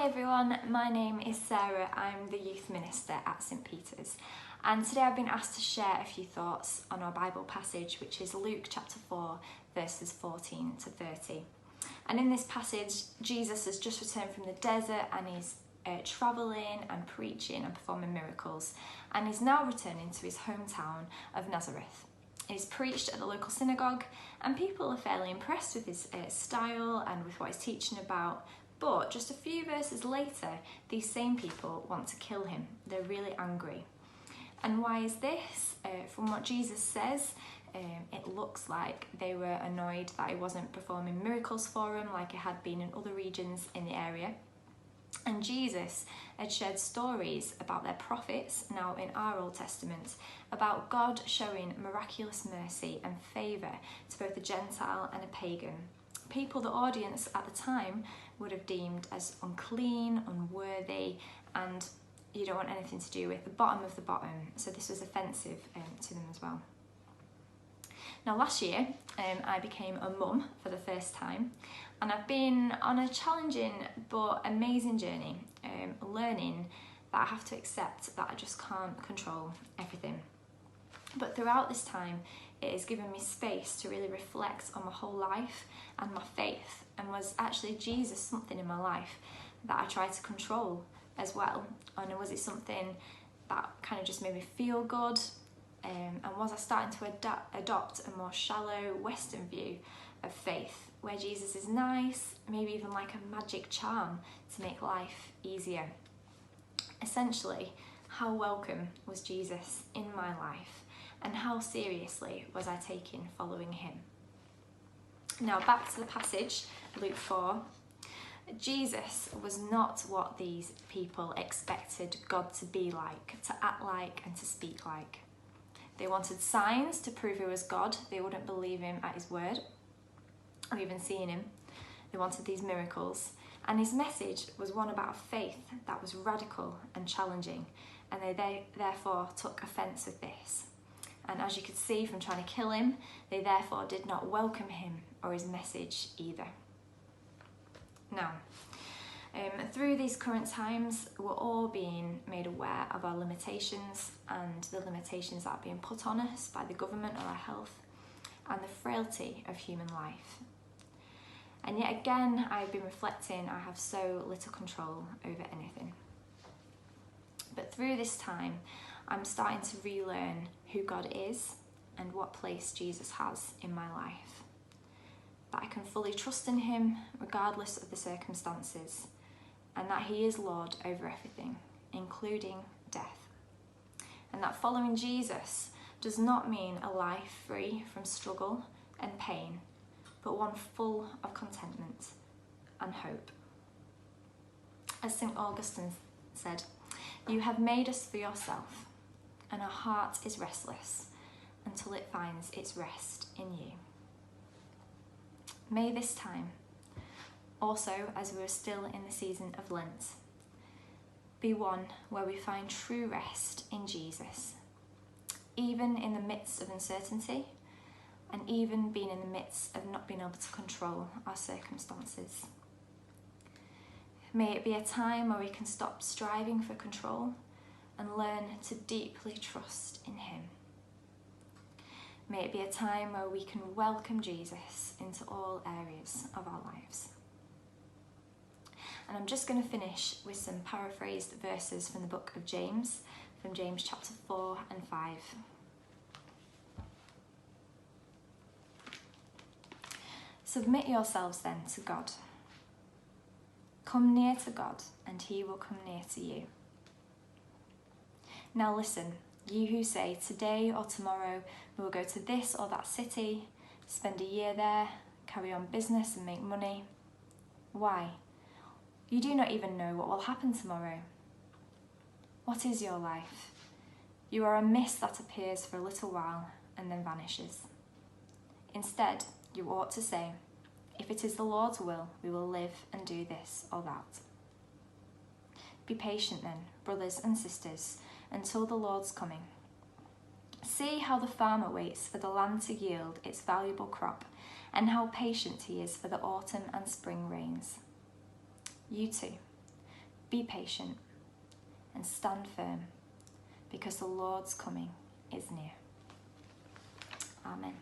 Hi everyone, my name is Sarah. I'm the youth minister at St Peter's, and today I've been asked to share a few thoughts on our Bible passage, which is Luke chapter 4 verses 14 to 30. And in this passage, Jesus has just returned from the desert and he's travelling and preaching and performing miracles, and he's now returning to his hometown of Nazareth. He's preached at the local synagogue and people are fairly impressed with his style and with what he's teaching about. But just a few verses later, these same people want to kill him. They're really angry. And why is this? From what Jesus says, it looks like they were annoyed that he wasn't performing miracles for them like he had been in other regions in the area. And Jesus had shared stories about their prophets, now in our Old Testament, about God showing miraculous mercy and favour to both a Gentile and a pagan. People the audience at the time would have deemed as unclean, unworthy, and you don't want anything to do with the bottom of the bottom. So this was offensive to them as well. Now last year I became a mum for the first time, and I've been on a challenging but amazing journey, learning that I have to accept that I just can't control everything. But throughout this time, it has given me space to really reflect on my whole life and my faith, and was actually Jesus something in my life that I tried to control as well? And was it something that kind of just made me feel good? And was I starting to adopt a more shallow Western view of faith, where Jesus is nice, maybe even like a magic charm to make life easier? Essentially, how welcome was Jesus in my life? And how seriously was I taking following him? Now back to the passage, Luke 4. Jesus was not what these people expected God to be like, to act like and to speak like. They wanted signs to prove he was God. They wouldn't believe him at his word or even seeing him. They wanted these miracles. And his message was one about faith that was radical and challenging, and they therefore took offence with this. And as you could see from trying to kill him, they therefore did not welcome him or his message either. Now, through these current times, we're all being made aware of our limitations and the limitations that are being put on us by the government or our health, and the frailty of human life. And yet again, I've been reflecting I have so little control over anything. But through this time, I'm starting to relearn who God is and what place Jesus has in my life. That I can fully trust in him regardless of the circumstances, and that he is Lord over everything, including death. And that following Jesus does not mean a life free from struggle and pain, but one full of contentment and hope. As St. Augustine said, "You have made us for yourself, and our heart is restless until it finds its rest in you." May this time, also as we're still in the season of Lent, be one where we find true rest in Jesus, even in the midst of uncertainty, and even being in the midst of not being able to control our circumstances. May it be a time where we can stop striving for control and learn to deeply trust in him. May it be a time where we can welcome Jesus into all areas of our lives. And I'm just going to finish with some paraphrased verses from the book of James, from James chapter 4 and 5. Submit yourselves then to God. Come near to God, and he will come near to you. Now listen, you who say, today or tomorrow we will go to this or that city, spend a year there, carry on business and make money. Why? You do not even know what will happen tomorrow. What is your life? You are a mist that appears for a little while and then vanishes. Instead, you ought to say, if it is the Lord's will, we will live and do this or that. Be patient then, brothers and sisters, until the Lord's coming. See how the farmer waits for the land to yield its valuable crop, and how patient he is for the autumn and spring rains. You too, be patient, and stand firm, because the Lord's coming is near. Amen.